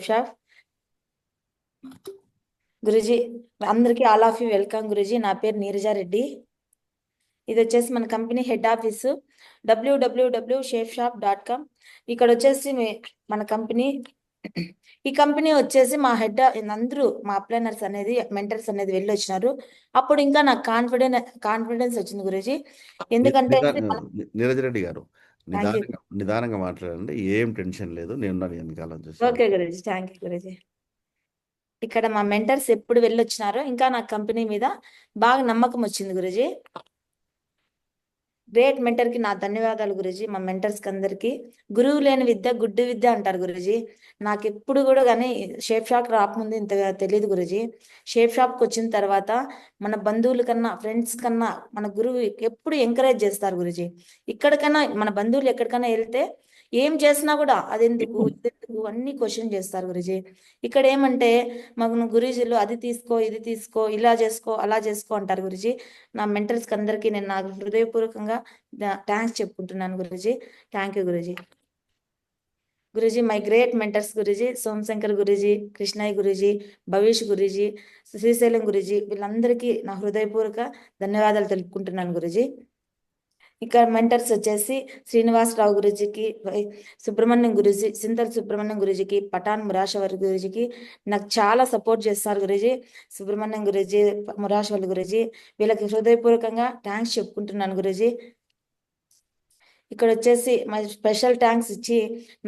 Shop Guruji అందరికీ all of you welcome Guruji. నా పేరు నీరజారెడ్డి. ఇది వచ్చేసి మన కంపెనీ హెడ్ ఆఫీసు www.shapeshop.com. ఇక్కడ వచ్చేసి మన కంపెనీ ఈ కంపెనీ వచ్చేసి మా హెడ్ అందరూ మా అప్లైనర్స్ అనేది మెంటర్స్ అనేది వెళ్ళి వచ్చినారు. అప్పుడు ఇంకా నాకు కాన్ఫిడెన్స్ వచ్చింది గురుజీ. ఎందుకంటే నీరజ్ రెడ్డి గారు థ్యాంక్ యూ. నిదానంగా మాట్లాడండి, ఏం టెన్షన్ లేదు, నేను వెనకాల okay Guruji, thank you Guruji. ఇక్కడ మా మెంటర్స్ ఎప్పుడు వెళ్ళొచ్చినారో ఇంకా నా కంపెనీ మీద బాగా నమ్మకం వచ్చింది గురుజీ. గ్రేట్ మెంటర్ కి నా ధన్యవాదాలు గురుజీ. మా మెంటర్స్ కి అందరికి గురువు లేని విద్య గుడ్డి విద్య అంటారు గురుజీ. నాకు ఎప్పుడు కూడా కానీ షేప్ షాప్ రాకముందు ఇంతగా తెలియదు గురుజీ. షేప్ షాప్కి వచ్చిన తర్వాత మన బంధువుల కన్నా ఫ్రెండ్స్ కన్నా మన గురువు ఎప్పుడు ఎంకరేజ్ చేస్తారు గురుజీ. ఇక్కడికైనా మన బంధువులు ఎక్కడికైనా వెళ్తే ఏం చేసినా కూడా అదెందుకు ఇదెందుకు అన్ని క్వశ్చన్ చేస్తారు గురుజీ. ఇక్కడ ఏమంటే మాకు గురుజీలు అది తీసుకో ఇది తీసుకో ఇలా చేసుకో అలా చేసుకో అంటారు గురుజీ. నా మెంటర్స్కి అందరికీ నేను నాకు హృదయపూర్వకంగా థ్యాంక్స్ చెప్పుకుంటున్నాను గురుజీ. థ్యాంక్ యూ గురుజీ. గురుజీ మై గ్రేట్ మెంటర్స్ గురుజీ, సోమశంకర్ గురుజీ, కృష్ణయ్య గురుజీ, భవిష్ గురుజీ, శ్రీశైలం గురుజీ, వీళ్ళందరికీ నా హృదయపూర్వక ధన్యవాదాలు తెలుపుకుంటున్నాను గురుజీ. ఇక్కడ మెంటర్స్ వచ్చేసి శ్రీనివాసరావు గురుజీకి, సుబ్రహ్మణ్యం గురుజీ, సింతల్ సుబ్రహ్మణ్యం గురుజీకి, పఠాన్ మురాషవర్ గురుజీకి నాకు చాలా సపోర్ట్ చేస్తారు గురుజీ. సుబ్రహ్మణ్యం గురుజీ, మురాషవర్ గురుజీ, వీళ్ళకి హృదయపూర్వకంగా థ్యాంక్స్ చెప్పుకుంటున్నాను గురుజీ. ఇక్కడ వచ్చేసి మా స్పెషల్ థ్యాంక్స్ ఇచ్చి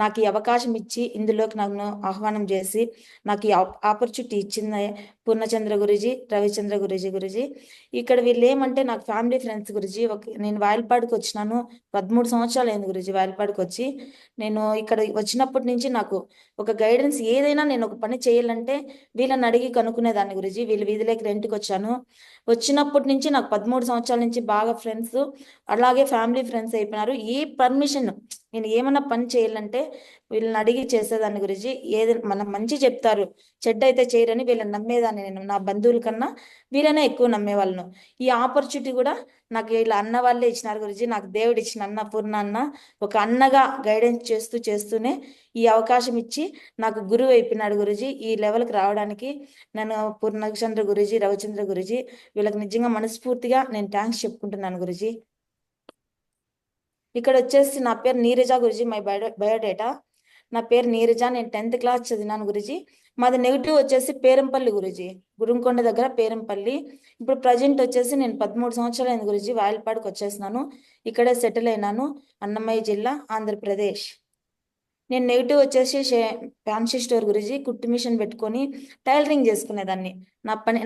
నాకు ఈ అవకాశం ఇచ్చి ఇందులోకి నన్ను ఆహ్వానం చేసి నాకు ఈ ఆపర్చునిటీ ఇచ్చింది పూర్ణచంద్ర గురుజీ, రవిచంద్ర గురుజీ. ఇక్కడ వీళ్ళు ఏమంటే నాకు ఫ్యామిలీ ఫ్రెండ్స్ గురుజీ. నేను వాయల్పాడుకి వచ్చినాను, 13 సంవత్సరాలు అయింది గురుజీ వాయల్పాడుకి వచ్చి. నేను ఇక్కడ వచ్చినప్పటి నుంచి నాకు ఒక గైడెన్స్ ఏదైనా నేను ఒక పని చేయాలంటే వీళ్ళని అడిగి కనుక్కునేదాన్ని గురుజీ. వీళ్ళు వీధిలోకి రెంట్కి వచ్చాను. వచ్చినప్పటి నుంచి నాకు 13 సంవత్సరాల నుంచి బాగా ఫ్రెండ్స్, అలాగే ఫ్యామిలీ ఫ్రెండ్స్ అయిపోయినారు. ఏ పర్మిషన్ నేను ఏమన్నా పని చేయాలంటే వీళ్ళని అడిగి చేసేదాన్ని గురించి. ఏది మనం మంచి చెప్తారు, చెడ్డ అయితే చేయరని వీళ్ళని నమ్మేదాన్ని నేను. నా బంధువుల కన్నా వీళ్ళనే ఎక్కువ నమ్మేవాళ్ళను. ఈ ఆపర్చునిటీ కూడా నాకు వీళ్ళ అన్న వాళ్ళే ఇచ్చినారు గురించి. నాకు దేవుడు ఇచ్చిన అన్న పూర్ణ అన్న ఒక అన్నగా గైడెన్స్ చేస్తూనే ఈ అవకాశం ఇచ్చి నాకు గురువు అయిపోయినాడు గురుజీ. ఈ లెవెల్కి రావడానికి నేను పూర్ణచంద్ర గురుజీ, రవిచంద్ర గురుజీ, వీళ్ళకి నిజంగా మనస్ఫూర్తిగా నేను థ్యాంక్స్ చెప్పుకుంటున్నాను గురుజీ. ఇక్కడ వచ్చేసి నా పేరు నీరజ గురుజీ. మై బయోడేటా నా పేరు నీరజ. నేను 10th క్లాస్ చదివినాను గురుజీ. మాది నెగిటివ్ వచ్చేసి పేరంపల్లి గురుజీ, గురుంకొండ దగ్గర పేరంపల్లి. ఇప్పుడు ప్రజెంట్ వచ్చేసి నేను 13 సంవత్సరాలు అయింది గురుజీ. వాయల్పాడుకి వచ్చేసినాను, ఇక్కడే సెటిల్ అయినాను, అన్నమయ్య జిల్లా, ఆంధ్రప్రదేశ్. నేను నెగిటివ్ వచ్చేసి ఫ్యాన్సీ స్టోర్ గురించి కుట్టు మిషన్ పెట్టుకొని టైలరింగ్ చేసుకునేదాన్ని.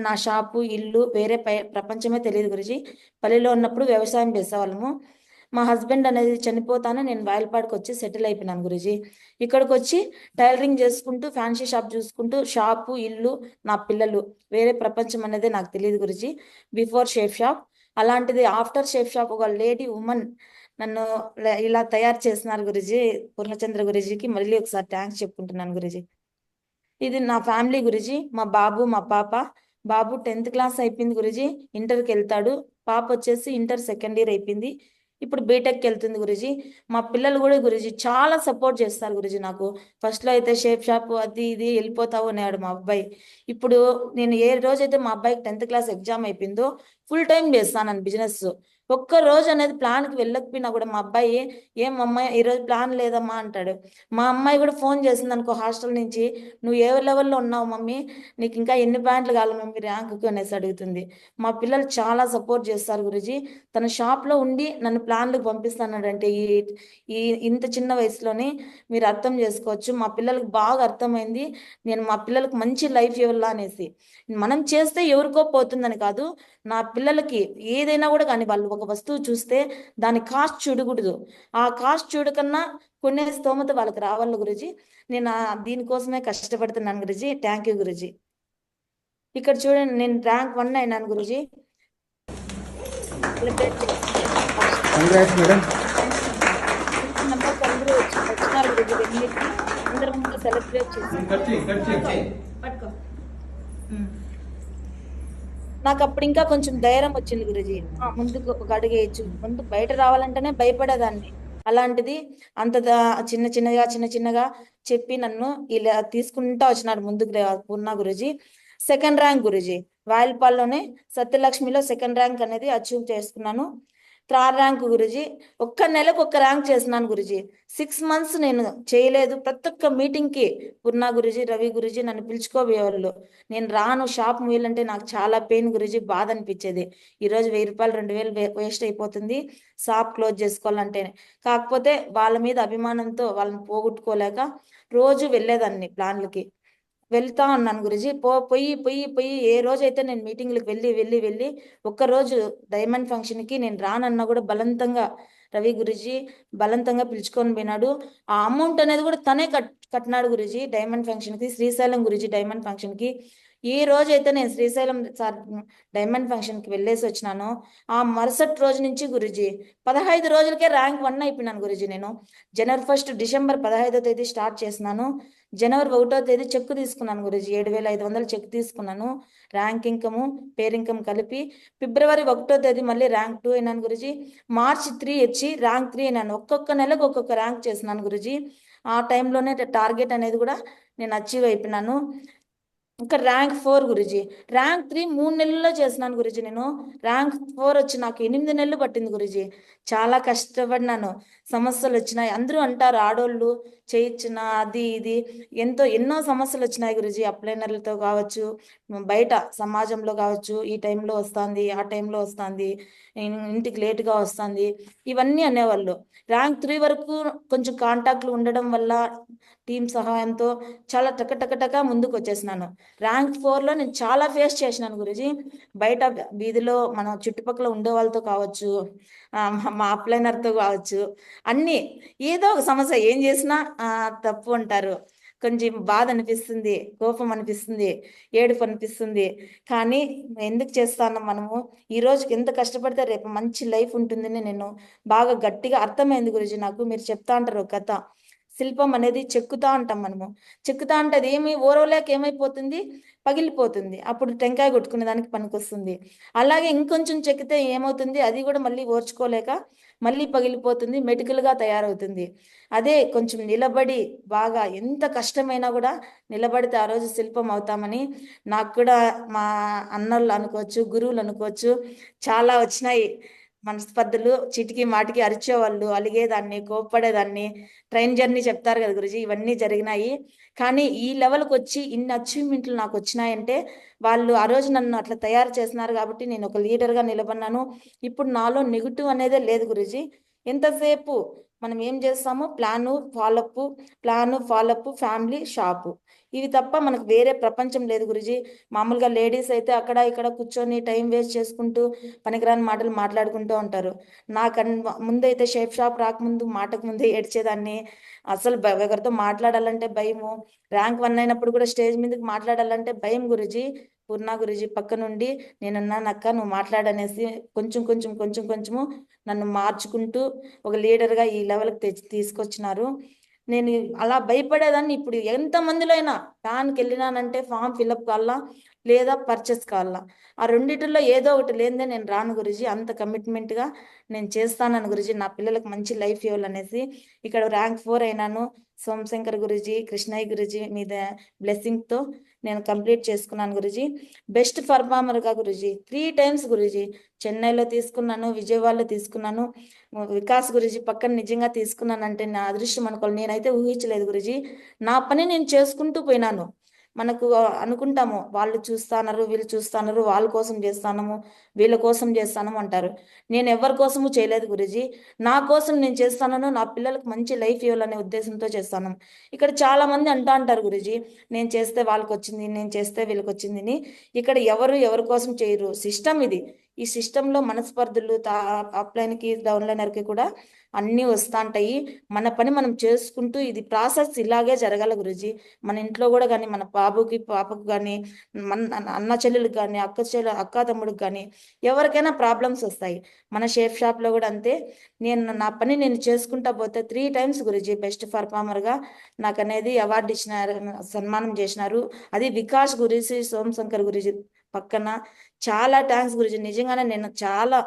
నా షాపు ఇల్లు వేరే ప్రపంచమే తెలియదు గురించి. పల్లెలో ఉన్నప్పుడు వ్యవసాయం చేసేవాళ్ళము. మా హస్బెండ్ అనేది చనిపోతానే నేను వాయల్పాడుకి వచ్చి సెటిల్ అయిపోయినాను గురుజీ. ఇక్కడికి వచ్చి టైలరింగ్ చేసుకుంటూ ఫ్యాన్సీ షాప్ చూసుకుంటూ షాపు ఇల్లు నా పిల్లలు, వేరే ప్రపంచం అనేది నాకు తెలియదు గురుజీ బిఫోర్ షేప్ షాప్. అలాంటిది ఆఫ్టర్ షేప్ షాప్ ఒక లేడీ ఉమెన్ నన్ను ఇలా తయారు చేస్తున్నారు గురుజీ. పూర్ణచంద్ర గురుజీకి మళ్ళీ ఒకసారి థ్యాంక్స్ చెప్పుకుంటున్నాను గురుజీ. ఇది నా ఫ్యామిలీ గురుజీ. మా బాబు మా పాప. బాబు 10th క్లాస్ అయిపోయింది గురుజీ, ఇంటర్కి వెళ్తాడు. పాప వచ్చేసి ఇంటర్ సెకండ్ ఇయర్ అయిపోయింది, ఇప్పుడు బీటెక్కి వెళ్తుంది గురుజీ. మా పిల్లలు కూడా గురుజీ చాలా సపోర్ట్ చేస్తారు గురుజీ నాకు. ఫస్ట్లో అయితే షేప్ షాప్ అది ఇది వెళ్ళిపోతావు అనేవాడు మా అబ్బాయి. ఇప్పుడు నేను ఏ రోజైతే మా అబ్బాయికి 10th క్లాస్ ఎగ్జామ్ అయిపోయిందో ఫుల్ టైం చేస్తాను బిజినెస్. ఒక్క రోజు అనేది ప్లాన్కి వెళ్ళకపోయినా కూడా మా అబ్బాయి ఏం అమ్మాయి ఈరోజు ప్లాన్ లేదమ్మా అంటాడు. మా అమ్మాయి కూడా ఫోన్ చేసింది అనుకో హాస్టల్ నుంచి, నువ్వు ఏ లెవెల్లో ఉన్నావు మమ్మీ, నీకు ఇంకా ఎన్ని పాయింట్లు కావాలి మమ్మీ ర్యాంకుకి అనేసి అడుగుతుంది. మా పిల్లలు చాలా సపోర్ట్ చేస్తారు గురుజీ. తన షాప్లో ఉండి నన్ను ప్లాన్లకు పంపిస్తున్నాడంటే ఈ ఇంత చిన్న వయసులోనే మీరు అర్థం చేసుకోవచ్చు. మా పిల్లలకు బాగా అర్థమైంది నేను మా పిల్లలకు మంచి లైఫ్ ఇవ్వాలా అనేసి. మనం చేస్తే ఎవరికో పోతుందని కాదు, నా పిల్లలకి ఏదైనా కూడా కానీ వాళ్ళు ఒక వస్తువు చూస్తే దాని కాస్ట్ చూడకూడదు. ఆ కాస్ట్ చూడకన్నా కొనే స్తోమత వాళ్ళకి రావాలి గురుజీ. నేను దీనికోసమే కష్టపడుతున్నాను గురుజీ. Thank you Guruji. ఇక్కడ చూడండి, నేను ర్యాంక్ 1 అయినాను గురుజీ. వచ్చినారు గురుజీ, అందరూ ముందు సెలబ్రేట్ చేసి నాకు అప్పుడు ఇంకా కొంచెం ధైర్యం వచ్చింది గురుజీ. ముందుకు ఒక అడుగు వేయచ్చు. ముందు బయట రావాలంటేనే భయపడేదాన్ని. అలాంటిది అంత చిన్న చిన్నగా చిన్న చిన్నగా చెప్పి నన్ను ఇలా తీసుకుంటా వచ్చినాడు ముందుకు పూర్ణ గురుజీ. సెకండ్ ర్యాంక్ గురుజీ, వాయిల్పాల్లోనే సత్యలక్ష్మిలో సెకండ్ ర్యాంక్ అనేది అచీవ్ చేసుకున్నాను. థర్డ్ ర్యాంక్ గురుజీ, ఒక్క నెలకు ఒక్క ర్యాంక్ చేసినాను గురుజీ. 6 months నేను చేయలేదు. ప్రతి ఒక్క మీటింగ్కి పూర్ణ గురుజీ, రవి గురుజీ నన్ను పిలుచుకోబోయేవాళ్ళు. నేను రాను, షాప్ మూయాలంటే నాకు చాలా పెయిన్ గురుజీ, బాధ అనిపించేది. ఈరోజు 1000 రూపాయలు 2000 వేస్ట్ అయిపోతుంది షాప్ క్లోజ్ చేసుకోవాలంటే. కాకపోతే వాళ్ళ మీద అభిమానంతో వాళ్ళని పోగొట్టుకోలేక రోజు వెళ్ళేదాన్ని ప్లాన్లకి. వెళ్తా ఉన్నాను గురుజీ. పోయి పోయి పోయి ఏ రోజైతే నేను మీటింగ్లకు వెళ్ళి వెళ్ళి వెళ్ళి ఒక్కరోజు డైమండ్ ఫంక్షన్కి నేను రానన్నా కూడా బలవంతంగా రవి గురుజీ బలవంతంగా పిలుచుకొని పోయినాడు. ఆ అమౌంట్ అనేది కూడా తనే కట్టినాడు గురుజీ డైమండ్ ఫంక్షన్కి, శ్రీశైలం గురుజీ డైమండ్ ఫంక్షన్కి. ఈ రోజైతే నేను శ్రీశైలం సార్ డైమండ్ ఫంక్షన్కి వెళ్ళేసి వచ్చినాను, ఆ మరుసటి రోజు నుంచి గురుజీ 15 రోజులకే ర్యాంక్ 1 అయిపోయినాను గురుజీ. నేను జనవరి 1 డిసెంబర్ 15వ తేదీ స్టార్ట్ చేసినాను. జనవరి 1వ తేదీ చెక్ తీసుకున్నాను గురుజీ, 7500 చెక్ తీసుకున్నాను. ర్యాంక్ ఇన్కము పేర్ ఇన్కమ్ కలిపి. ఫిబ్రవరి 1వ తేదీ మళ్ళీ ర్యాంక్ 2 అయినాను గురుజీ. మార్చి 3 వచ్చి ర్యాంక్ 3 అయినాను. ఒక్కొక్క నెలకు ఒక్కొక్క ర్యాంక్ చేసినాను గురుజీ. ఆ టైంలోనే టార్గెట్ అనేది కూడా నేను అచీవ్ అయిపోయినాను. ఇంకా ర్యాంక్ 4 గురుజీ, ర్యాంక్ 3 3 నెలల్లో చేసినాను గురుజీ. నేను ర్యాంక్ 4 వచ్చి నాకు 8 నెలలు పట్టింది గురుజీ. చాలా కష్టపడినాను. సమస్యలు వచ్చినాయి, అందరూ అంటారు ఆడోళ్ళు చేయించిన అది ఇది ఎన్నో సమస్యలు వచ్చినాయి గురుజీ. అప్లైనర్లతో కావచ్చు, బయట సమాజంలో కావచ్చు, ఈ టైంలో వస్తుంది ఆ టైంలో వస్తుంది, ఇంటికి లేటుగా వస్తుంది, ఇవన్నీ అనేవాళ్ళు. ర్యాంక్ 3 వరకు కొంచెం కాంటాక్ట్లు ఉండడం వల్ల టీం సహాయంతో చాలా టక ముందుకు వచ్చేసినాను. ర్యాంక్ 4లో నేను చాలా ఫేస్ చేసినాను గురుజీ. బయట వీధిలో మన చుట్టుపక్కల ఉండే వాళ్ళతో కావచ్చు, మా అప్లైనర్తో కావచ్చు, అన్నీ ఏదో ఒక సమస్య ఏం చేసినా తప్పు అంటారు. కొంచెం బాధ అనిపిస్తుంది, కోపం అనిపిస్తుంది, ఏడుపు అనిపిస్తుంది. కానీ ఎందుకు చేస్తాను మనము, ఈ రోజుకి ఎంత కష్టపడితే రేపు మంచి లైఫ్ ఉంటుందని నేను బాగా గట్టిగా అర్థమైంది గురుజీ. నాకు మీరు చెప్తా అంటారు కథ, శిల్పం అనేది చెక్కుతా అంటాం మనము. చెక్కుతా అంటే అది ఏమి ఓరవలేక ఏమైపోతుంది, పగిలిపోతుంది. అప్పుడు టెంకాయ కొట్టుకునే దానికి పనికొస్తుంది. అలాగే ఇంకొంచెం చెక్కితే ఏమవుతుంది, అది కూడా మళ్ళీ ఓర్చుకోలేక మళ్ళీ పగిలిపోతుంది, మెటికల్గా తయారవుతుంది. అదే కొంచెం నిలబడి బాగా ఎంత కష్టమైనా కూడా నిలబడితే ఆ రోజు శిల్పం అవుతామని నాకు కూడా మా అన్నోళ్ళు అనుకోవచ్చు, గురువులు అనుకోవచ్చు, చాలా వచ్చినాయి మనస్పర్ధలు. చిటికి మాటికి అరిచేవాళ్ళు, అలిగేదాన్ని, కోప్పడేదాన్ని. ట్రైన్ జర్నీ చెప్తారు కదా గురుజీ, ఇవన్నీ జరిగినాయి. కానీ ఈ లెవెల్కి వచ్చి ఇన్ని అచీవ్మెంట్లు నాకు వచ్చినాయంటే వాళ్ళు ఆ రోజు నన్ను అట్లా తయారు చేస్తున్నారు కాబట్టి నేను ఒక లీడర్గా నిలబడినాను. ఇప్పుడు నాలో నెగిటివ్ అనేదే లేదు గురుజీ. ఎంతసేపు మనం ఏం చేస్తామో ప్లాను ఫాలోఅప్, ఫ్యామిలీ, షాపు, ఇవి తప్ప మనకు వేరే ప్రపంచం లేదు గురుజీ. మామూలుగా లేడీస్ అయితే అక్కడ ఇక్కడ కూర్చొని టైం వేస్ట్ చేసుకుంటూ పనికిరాని మాటలు మాట్లాడుకుంటూ ఉంటారు. ముందైతే షేప్ షాప్ రాకముందు మాటకు ముందే ఏడ్చేదాన్ని. అసలు ఎవరితో మాట్లాడాలంటే భయము. ర్యాంక్ 1 అయినప్పుడు కూడా స్టేజ్ మీదకి మాట్లాడాలంటే భయం గురుజీ. పూర్ణ గురుజీ పక్క నుండి నేనున్నానక్క నువ్వు మాట్లాడనేసి కొంచెము నన్ను మార్చుకుంటూ ఒక లీడర్గా ఈ లెవెల్కి తీసుకొచ్చినారు. నేను అలా భయపడేదాన్ని. ఇప్పుడు ఎంతమందిలో అయినా ప్యాన్కి వెళ్ళినానంటే ఫామ్ ఫిల్అప్ కావాలా లేదా పర్చేస్ కావాలా, ఆ రెండిటిలో ఏదో ఒకటి లేనిదే నేను రాను గురుజీ. అంత కమిట్మెంట్గా నేను చేస్తానని గురుజీ, నా పిల్లలకు మంచి లైఫ్ ఇవ్వాలనేసి. ఇక్కడ ర్యాంక్ 4 అయినాను. సోమశంకర్ గురుజీ, కృష్ణయ్య గురుజీ మీద బ్లెస్సింగ్తో నేను కంప్లీట్ చేసుకున్నాను గురుజీ. బెస్ట్ పర్ఫార్మర్గా గురుజీ 3 times గురుజీ. చెన్నైలో తీసుకున్నాను, విజయవాడలో తీసుకున్నాను, వికాస్ గురుజీ పక్కన నిజంగా తీసుకున్నానంటే నా అదృష్టం అనుకోవాలి. నేనైతే ఊహించలేదు గురుజీ. నా పని నేను చేసుకుంటూ పోయినాను. మనకు అనుకుంటాము వాళ్ళు చూస్తున్నారు, వీళ్ళు చూస్తున్నారు, వాళ్ళ కోసం చేస్తాము, వీళ్ళ కోసం చేస్తాను అంటారు. నేను ఎవరి కోసము చేయలేదు గురుజీ. నా కోసం నేను చేస్తాను, నా పిల్లలకు మంచి లైఫ్ ఇవ్వాలనే ఉద్దేశంతో చేస్తాను. ఇక్కడ చాలా మంది అంటూ అంటారు గురుజీ, నేను చేస్తే వాళ్ళకి వచ్చింది, నేను చేస్తే వీళ్ళకి వచ్చింది. ఇక్కడ ఎవరి కోసం చేయరు. సిస్టమ్ ఇది. ఈ సిస్టంలో మనస్పర్ధలు అప్లైన్కి డౌన్లైనర్కి కూడా అన్నీ వస్తుంటాయి. మన పని మనం చేసుకుంటూ ఇది ప్రాసెస్ ఇలాగే జరగాలి గురుజీ. మన ఇంట్లో కూడా కానీ, మన బాబుకి పాపకు కానీ, మన అన్న చెల్లెలకు కానీ, అక్క తమ్ముడికి కానీ ఎవరికైనా ప్రాబ్లమ్స్ వస్తాయి. మన షేప్ షాప్లో కూడా అంతే. నా పని నేను చేసుకుంటా పోతే 3 times గురుజీ బెస్ట్ పర్ఫార్మర్గా నాకు అనేది అవార్డు ఇచ్చినారు, సన్మానం చేసినారు. అది వికాస్ గురుజీ, సోమశంకర్ గురుజీ పక్కన. చాలా థ్యాంక్స్ గురుజీ. నిజంగానే నేను చాలా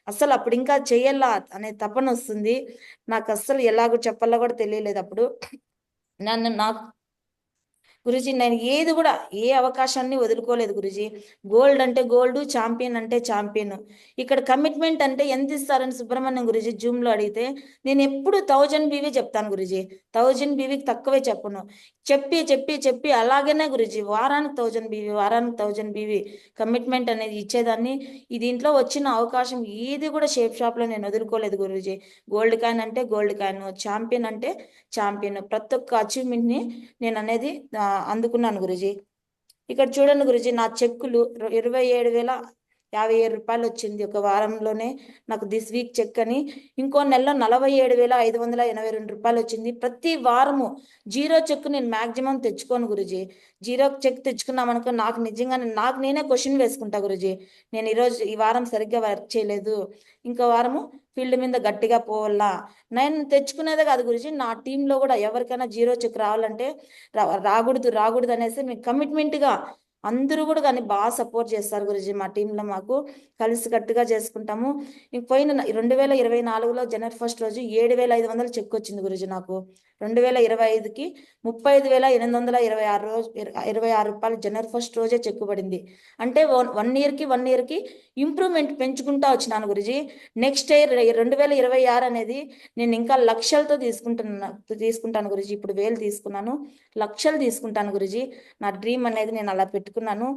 అసలు అప్పుడు ఇంకా చెయ్యాలా అనే తపన వస్తుంది. నాకు అస్సలు ఎలాగో చెప్పాలో కూడా తెలియలేదు అప్పుడు. నాకు గురుజీ నేను ఏది కూడా ఏ అవకాశాన్ని వదులుకోలేదు గురుజీ. గోల్డ్ అంటే గోల్డ్, ఛాంపియన్ అంటే ఛాంపియన్. ఇక్కడ కమిట్మెంట్ అంటే ఎంత ఇస్తారని సుబ్రహ్మణ్యం గురుజీ జూమ్లో అడిగితే నేను ఎప్పుడు 1000 బీవీ చెప్తాను గురుజీ. 1000 బీవీకి తక్కువే చెప్పను. చెప్పి చెప్పి చెప్పి అలాగనే గురుజీ వారానికి 1000 బీవీ, వారానికి 1000 బీవీ కమిట్మెంట్ అనేది ఇచ్చేదాన్ని. ఈ దీంట్లో వచ్చిన అవకాశం ఏది కూడా షేప్ షాప్లో నేను వదులుకోలేదు గురుజీ. గోల్డ్ కాయిన్ అంటే గోల్డ్ కాయిన్, ఛాంపియన్ అంటే ఛాంపియన్, ప్రతి ఒక్క అచీవ్మెంట్ని నేను అనేది అందుకున్నాను గురుజీ. ఇక్కడ చూడండి గురుజీ, నా చెక్కులు 27,057 రూపాయలు వచ్చింది ఒక వారంలోనే నాకు దిస్ వీక్ చెక్ అని. ఇంకో నెలలో 47,582 రూపాయలు వచ్చింది. ప్రతి వారము జీరో చెక్ నేను మాక్సిమం తెచ్చుకోను గురుజీ. జీరో చెక్ తెచ్చుకున్నామనుకో నాకు నిజంగా నాకు నేనే క్వశ్చన్ వేసుకుంటా గురుజీ. నేను ఈ వారం సరిగ్గా వర్క్ చేయలేదు, ఇంకో వారము ఫీల్డ్ మీద గట్టిగా పోవాలా. నేను తెచ్చుకునేదే కాదు గురుజీ, నా టీంలో కూడా ఎవరికైనా జీరో చెక్ రావాలంటే రాకూడదు అనేసి మేము కమిట్మెంట్గా అందరూ కూడా కానీ బాగా సపోర్ట్ చేస్తారు గురుజీ. మా టీంలో మాకు కలిసి కట్టుగా చేసుకుంటాము. ఇంక పోయిన 2024లో జనవరి 1 రోజు 7,500 చెక్ వచ్చింది గురుజీ నాకు. 2025కి 35,826 రోజు 26 రూపాయలు జనవరి 1 రోజే చెక్ పడింది. అంటే 1 ఇయర్కి ఇంప్రూవ్మెంట్ పెంచుకుంటా వచ్చినాను గురుజీ. నెక్స్ట్ ఇయర్ 2026 అనేది నేను ఇంకా లక్షలతో తీసుకుంటాను గురుజీ. ఇప్పుడు 1000 తీసుకున్నాను, లక్షలు తీసుకుంటాను గురుజీ. నా డ్రీమ్ అనేది నేను అలా పెట్టుకున్నాను.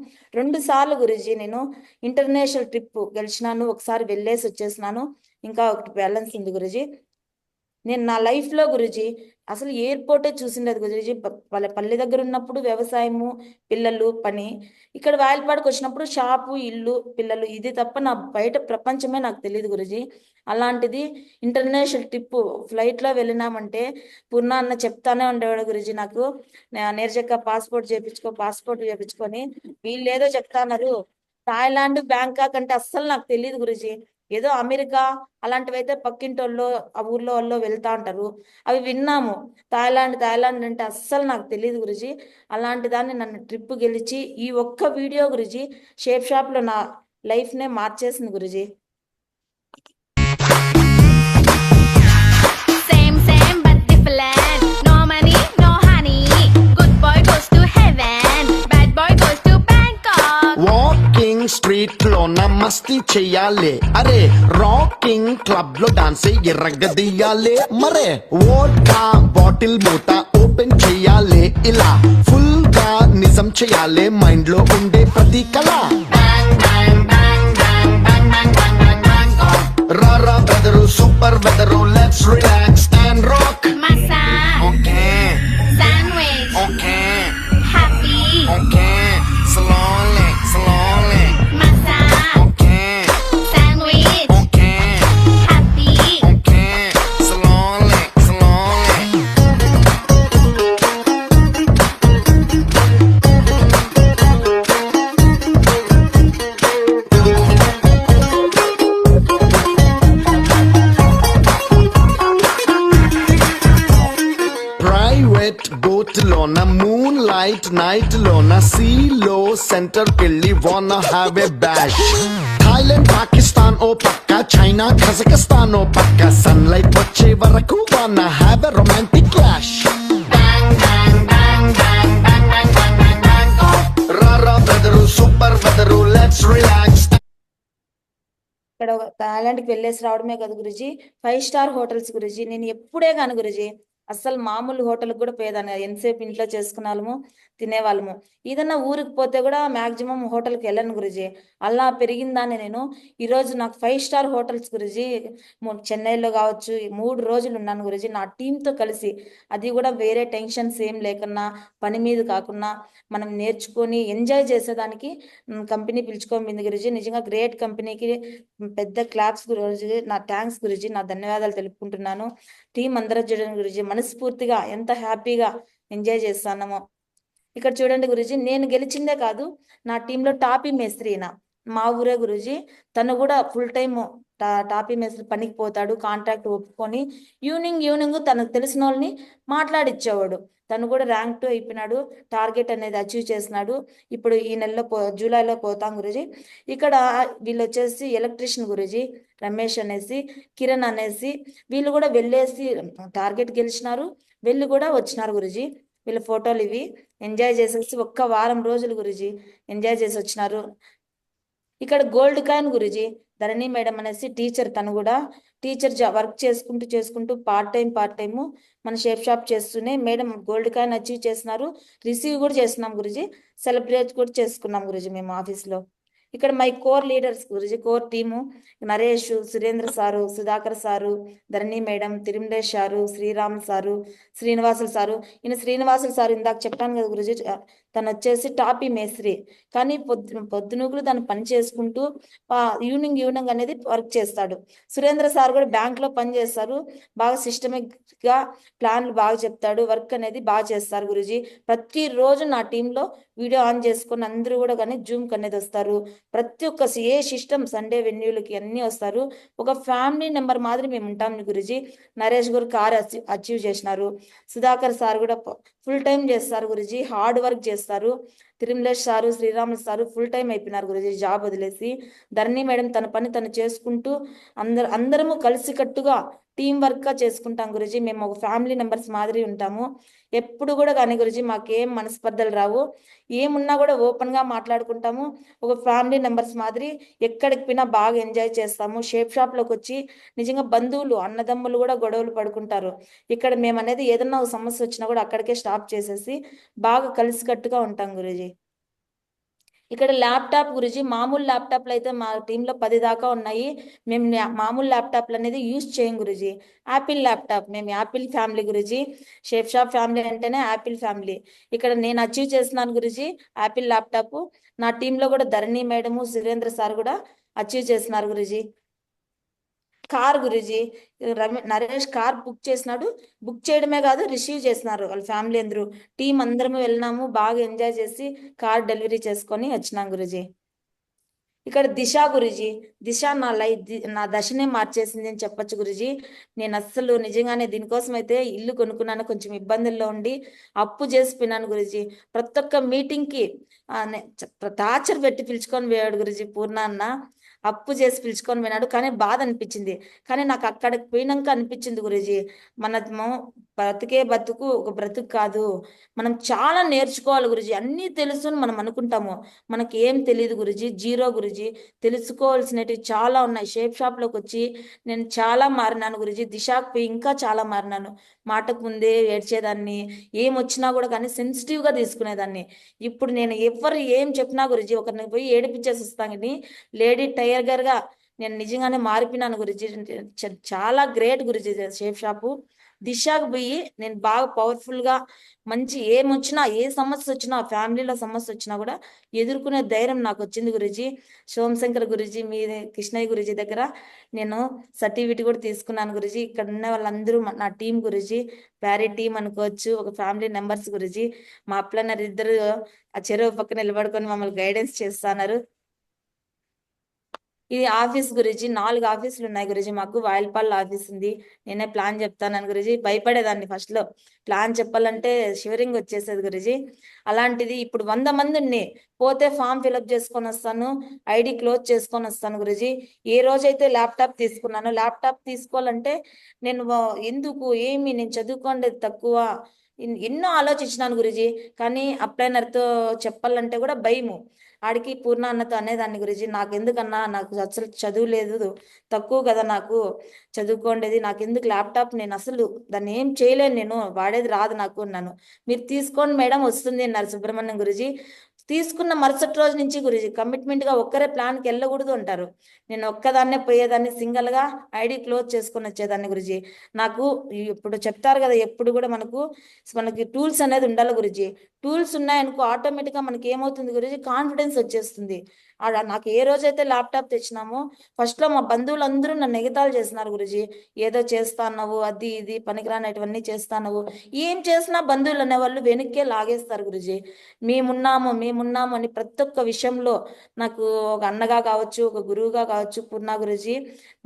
2 సార్లు గురుజీ నేను ఇంటర్నేషనల్ ట్రిప్ గెలిచినాను, ఒకసారి వెళ్ళేసి వచ్చేసినాను, ఇంకా ఒకటి బ్యాలెన్స్ ఉంది గురుజీ. నేను నా లైఫ్లో గురుజీ అసలు ఎయిర్పోర్టే చూసిండేది గురుజీ. వాళ్ళ పల్లె దగ్గర ఉన్నప్పుడు వ్యవసాయము, పిల్లలు, పని. ఇక్కడ వాయలపాడుకు వచ్చినప్పుడు షాపు, ఇల్లు, పిల్లలు, ఇది తప్ప నా బయట ప్రపంచమే నాకు తెలియదు గురుజీ. అలాంటిది ఇంటర్నేషనల్ ట్రిప్ ఫ్లైట్లో వెళ్ళినామంటే పూర్ణ అన్న చెప్తానే ఉండేవాడు గురుజీ నాకు, నేర్చక్క పాస్పోర్ట్ చేపించుకొని వీళ్ళు ఏదో చెప్తాన్నారు. థాయిలాండ్, బ్యాంకాక్ అంటే అస్సలు నాకు తెలియదు గురుజీ. ఏదో అమెరికా అలాంటివి అయితే పక్కింటోళ్ళు ఆ ఊర్లో వాళ్ళు వెళ్తా ఉంటారు, అవి విన్నాము. థాయిలాండ్ అంటే అస్సలు నాకు తెలియదు గురుజీ. అలాంటి దాన్ని నన్ను ట్రిప్ గెలిచి ఈ ఒక్క వీడియో గురుజీ షేప్ షాప్లో నా లైఫ్నే మార్చేసింది Guruji. Same but different. No money, no honey. Good boy goes to heaven. Bad boy goes to Bangkok. Walking street లోన మస్తీ చెయ్యాలి, అరే రాకింగ్ క్లబ్ లో డాన్స్ ఎర్రగదీయాలి, మరే వోడ్కా బాటిల్ మూత ఓపెన్ చెయ్యాలి, ఇలా ఫుల్ గా నిజం చెయ్యాలి మైండ్ లో ఉండే ప్రతి కళ. రారా weather super weather, let's relax and rock. Masa. Okay, Sandwich. okay, Happy. okay, slowly, slowly, Masa. okay, Sandwich. okay, Happy. okay, slowly, slowly. Private boat లోన మూన్ లైట్ నైట్ లోన సీ లో సెంటర్ కెళ్ళి wanna have a bash. Thailand Pakistan ఓ పక్క, China Kazakhstan ఓ పక్క, sun light వచ్చే వరకు వాన హ్యావ్ ఎ రొమాంటిక్ క్లాష్. రారా weather super weather, let's relax. ఇక్కడ థాయిలాండ్కి వెళ్ళేసి రావడమే కదా గురుజీ, 5 స్టార్ హోటల్స్ గురుజీ. నేను ఎప్పుడే కాను గురుజీ అస్సలు మామూలు హోటల్కి కూడా పోయేదాన్ని, ఎంతసేపు ఇంట్లో చేసుకునే వాళ్ళము, తినేవాళ్ళము. ఏదన్నా ఊరికి పోతే కూడా మాక్సిమం హోటల్కి వెళ్ళను గురుజీ. అలా పెరిగిందాన్ని నేను. ఈరోజు నాకు 5 స్టార్ హోటల్స్ గురుజీ చెన్నైలో కావచ్చు 3 రోజులు ఉన్నాను గురుజీ నా టీంతో కలిసి. అది కూడా వేరే టెన్షన్స్ ఏం లేకున్నా, పని మీద కాకుండా మనం నేర్చుకొని ఎంజాయ్ చేసేదానికి కంపెనీ పిలుచుకోమింది గురుజీ. నిజంగా గ్రేట్ కంపెనీకి పెద్ద క్లాప్స్ గురుజీ, నా థ్యాంక్స్ గురుజీ, నా ధన్యవాదాలు తెలుపుకుంటున్నాను. టీం అందరూ చూడండి గురుజీ, మనస్ఫూర్తిగా ఎంత హ్యాపీగా ఎంజాయ్ చేస్తున్నామో. ఇక్కడ చూడండి గురుజీ, నేను గెలిచిందే కాదు, నా టీంలో టాపీ మేస్త్రినా మా ఊరే గురుజీ. తను కూడా ఫుల్ టైమ్ టాపీ మేస్త్రి పనికి పోతాడు, కాంట్రాక్ట్ ఒప్పుకొని ఈవినింగ్ తనకు తెలిసిన వాళ్ళని మాట్లాడిచ్చేవాడు. తను కూడా ర్యాంక్ 2 అయిపోయినాడు, టార్గెట్ అనేది అచీవ్ చేసినాడు. ఇప్పుడు ఈ నెలలో జూలైలో పోతాం గురుజీ. ఇక్కడ వీళ్ళు వచ్చేసి ఎలక్ట్రీషియన్ గురుజీ. రమేష్ అనేసి, కిరణ్ అనేసి, వీళ్ళు కూడా వెళ్ళేసి టార్గెట్ గెలిచినారు, వెళ్ళి కూడా వచ్చినారు గురుజీ. వీళ్ళ ఫోటోలు ఇవి. ఎంజాయ్ చేసేసి ఒక్క వారం రోజులు గురుజీ ఎంజాయ్ చేసి వచ్చినారు. ఇక్కడ గోల్డ్ కాయిన్ గురుజీ, ధరణి మేడం అనేసి టీచర్, తను కూడా టీచర్ వర్క్ చేసుకుంటూ పార్ట్ టైము మన షేప్ షాప్ చేస్తూనే మేడం గోల్డ్ కాయిన్ అచీవ్ చేస్తున్నారు. రిసీవ్ కూడా చేస్తున్నాం గురుజీ, సెలబ్రేట్ కూడా చేసుకున్నాం గురుజీ మేము ఆఫీస్లో. ఇక్కడ మై కోర్ లీడర్స్ గురుజీ, core team Naresh, Surendra sir, Sudhakar sir, Dharani madam, Tirumalesh sir, Sriram sir, Srinivasulu sir. ఈయన శ్రీనివాసులు సారు ఇందాక చెప్పాను కదా గురుజీ, తను వచ్చేసి టాపీ మేస్త్రి, కానీ పొద్దునూకులు తను పని చేసుకుంటూ ఈవినింగ్ అనేది వర్క్ చేస్తాడు. సురేంద్ర సార్ కూడా బ్యాంక్లో పని చేస్తారు, బాగా సిస్టమిక్గా ప్లాన్లు బాగా చెప్తాడు, వర్క్ అనేది బాగా చేస్తారు గురుజీ. ప్రతిరోజు నా టీంలో వీడియో ఆన్ చేసుకొని అందరూ కూడా కానీ జూమ్కి అనేది వస్తారు. ప్రతి ఒక్క ఏ సిస్టమ్ సండే వెన్యూలకి అన్నీ వస్తారు. ఒక ఫ్యామిలీ నెంబర్ మాదిరి మేము ఉంటాం గురుజీ. నరేష్ గారు కార్ అచీవ్ చేసినారు. సుధాకర్ సార్ కూడా ఫుల్ టైం చేస్తారు గురుజీ, హార్డ్ వర్క్ చేస్తారు. Tirumalesh sir, Sriramulu sir full time అయిపోయినారు గురుజీ జాబ్ వదిలేసి. ధరణి మేడం తన పని తను చేసుకుంటూ అందరము కలిసికట్టుగా టీం వర్క్గా చేసుకుంటాం గురుజీ. మేము ఒక ఫ్యామిలీ మెంబర్స్ మాదిరి ఉంటాము ఎప్పుడు కూడా కానీ గురుజీ. మాకేం మనస్పర్ధలు రావు, ఏమున్నా కూడా ఓపెన్గా మాట్లాడుకుంటాము. ఒక ఫ్యామిలీ మెంబర్స్ మాదిరి ఎక్కడికి పోయినా బాగా ఎంజాయ్ చేస్తాము. షేప్ షాప్లోకి వచ్చి నిజంగా బంధువులు అన్నదమ్ములు కూడా గొడవలు పడుకుంటారు. ఇక్కడ మేము అనేది ఏదన్నా ఒక సమస్య వచ్చినా కూడా అక్కడికే స్టాప్ చేసేసి బాగా కలిసికట్టుగా ఉంటాం గురుజీ. ఇక్కడ ల్యాప్టాప్ గురించి మామూలు ల్యాప్టాప్లు అయితే మా టీంలో 10 దాకా ఉన్నాయి. మేము మామూలు ల్యాప్టాప్లు అనేది యూజ్ చేయం గురుజీ. యాపిల్ ల్యాప్టాప్, మేము Apple family Guruji. Shape shop family అంటేనే యాపిల్ ఫ్యామిలీ. ఇక్కడ నేను అచీవ్ చేస్తున్నాను గురుజీ యాపిల్ ల్యాప్టాప్. నా టీంలో కూడా ధరణి మేడము, సురేంద్ర సార్ కూడా అచీవ్ చేస్తున్నారు Guruji. Car Guruji, Naresh car book చేసినాడు, బుక్ చేయడమే కాదు రిసీవ్ చేసినారు వాళ్ళ ఫ్యామిలీ అందరూ. టీం అందరము వెళ్ళినాము, బాగా ఎంజాయ్ చేసి కార్ డెలివరీ చేసుకొని వచ్చినాం గురుజీ. ఇక్కడ దిశ గురుజీ, దిశ నా దశనే మార్చేసింది అని చెప్పొచ్చు గురుజీ. నేను అస్సలు నిజంగానే దీనికోసం అయితే ఇల్లు కొనుక్కున్నాను, కొంచెం ఇబ్బందుల్లో ఉండి అప్పు చేసిపోయినాను గురుజీ. ప్రతి ఒక్క మీటింగ్కి టార్చర్ పెట్టి పిలుచుకొని పోయాడు గురుజీ పూర్ణ అన్న. అప్పు చేసి పిలుచుకొని పోయినాడు, కానీ బాధ అనిపించింది. కానీ నాకు అక్కడికి పోయినాక అనిపించింది గురుజీ, మనము బ్రతికే బతుకు ఒక బ్రతుకు కాదు, మనం చాలా నేర్చుకోవాలి గురుజీ. అన్నీ తెలుసు మనం అనుకుంటాము, మనకి ఏం తెలియదు గురుజీ, జీరో గురుజీ. తెలుసుకోవాల్సినవి చాలా ఉన్నాయి. షేప్ షాప్లోకి వచ్చి నేను చాలా మారినాను గురుజీ. దిశకు పోయి ఇంకా చాలా మారినాను. మాటకు ముందే ఏడ్చేదాన్ని, ఏం వచ్చినా కూడా కానీ సెన్సిటివ్గా తీసుకునేదాన్ని. ఇప్పుడు నేను ఎవరు ఏం చెప్పినా గురుజీ ఒకరిని పోయి ఏడిపించేసి వస్తాను, కానీ లేడీ టైగర్గా నేను నిజంగానే మారిపోయినాను గురుజీ. చాలా గ్రేట్ గురుజీ షేప్ షాపు. దిశకు పోయి నేను బాగా పవర్ఫుల్గా మంచి ఏమొచ్చినా, ఏ సమస్య వచ్చినా, ఫ్యామిలీలో సమస్య వచ్చినా కూడా ఎదుర్కొనే ధైర్యం నాకు వచ్చింది గురుజీ. సోమశంకర్ గురుజీ, మీ కృష్ణయ్య గురుజీ దగ్గర నేను సర్టిఫికేట్ కూడా తీసుకున్నాను గురుజీ. ఇక్కడ ఉన్న వాళ్ళందరూ నా టీం గురుజీ, ప్యారీ టీం అనుకోవచ్చు, ఒక ఫ్యామిలీ మెంబర్స్ గురుజీ. మా అప్లన్నర్ ఇద్దరు ఆ చెరువు పక్కన నిలబడుకొని మమ్మల్ని గైడెన్స్ చేస్తున్నారు. ఇది ఆఫీస్ గురించి 4 ఆఫీసులు ఉన్నాయి గురుజీ. మాకు వాయిల్పాల్ ఆఫీస్ ఉంది. నేనే ప్లాన్ చెప్తాను గురుజీ. భయపడేదాన్ని ఫస్ట్లో, ప్లాన్ చెప్పాలంటే షివరింగ్ వచ్చేసేది గురుజీ. అలాంటిది ఇప్పుడు 100 మంది ఉన్నాయి, పోతే ఫామ్ ఫిలప్ చేసుకొని వస్తాను, ఐడి క్లోజ్ చేసుకొని వస్తాను గురుజీ. ఏ రోజైతే ల్యాప్టాప్ తీసుకున్నానో, ల్యాప్టాప్ తీసుకోవాలంటే నేను ఎందుకు ఏమి, నేను చదువుకోండి తక్కువ, ఎన్నో ఆలోచించినాను గురుజీ. కానీ అప్లైనర్తో చెప్పాలంటే కూడా భయము. ఆడికి పూర్ణ అన్నతో అనేదాన్ని గురుజీ, నాకు ఎందుకన్నా, నాకు అసలు చదువు లేదు, తక్కువ కదా నాకు చదువుకోండేది, నాకు ఎందుకు ల్యాప్టాప్, నేను అసలు దాన్ని ఏం చేయలేను, నేను వాడేది రాదు నాకు అన్నాను. మీరు తీసుకోండి మేడం వస్తుంది అన్నారు సుబ్రహ్మణ్యం గురుజీ. తీసుకున్న మరుసటి రోజు నుంచి గురుజీ కమిట్మెంట్గా ఒక్కరే ప్లాన్కి వెళ్ళకూడదు అంటారు. నేను ఒక్కదాన్నే పోయేదాన్ని, సింగిల్గా ఐడి క్లోజ్ చేసుకొని వచ్చేదాన్ని గురుజీ. నాకు ఇప్పుడు చెప్తారు కదా, ఎప్పుడు కూడా మనకి టూల్స్ అనేది ఉండాలి గురుజీ. టూల్స్ ఉన్నాయనుకో ఆటోమేటిక్గా మనకి ఏమవుతుంది గురుజీ, కాన్ఫిడెన్స్ వచ్చేస్తుంది. నాకు ఏ రోజైతే ల్యాప్టాప్ తెచ్చినామో ఫస్ట్లో మా బంధువులందరూ నన్ను ఎగతాళి చేస్తున్నారు గురుజీ. ఏదో చేస్తాన్నావు, అది ఇది పనికిరానటువన్నీ చేస్తాన్నావు, ఏం చేసినా బంధువులు అనేవాళ్ళు వెనక్కే లాగేస్తారు గురుజీ. మేమున్నాము అని ప్రతి ఒక్క విషయంలో నాకు ఒక అన్నగా కావచ్చు, ఒక గురువుగా కావచ్చు పూర్ణ గురుజీ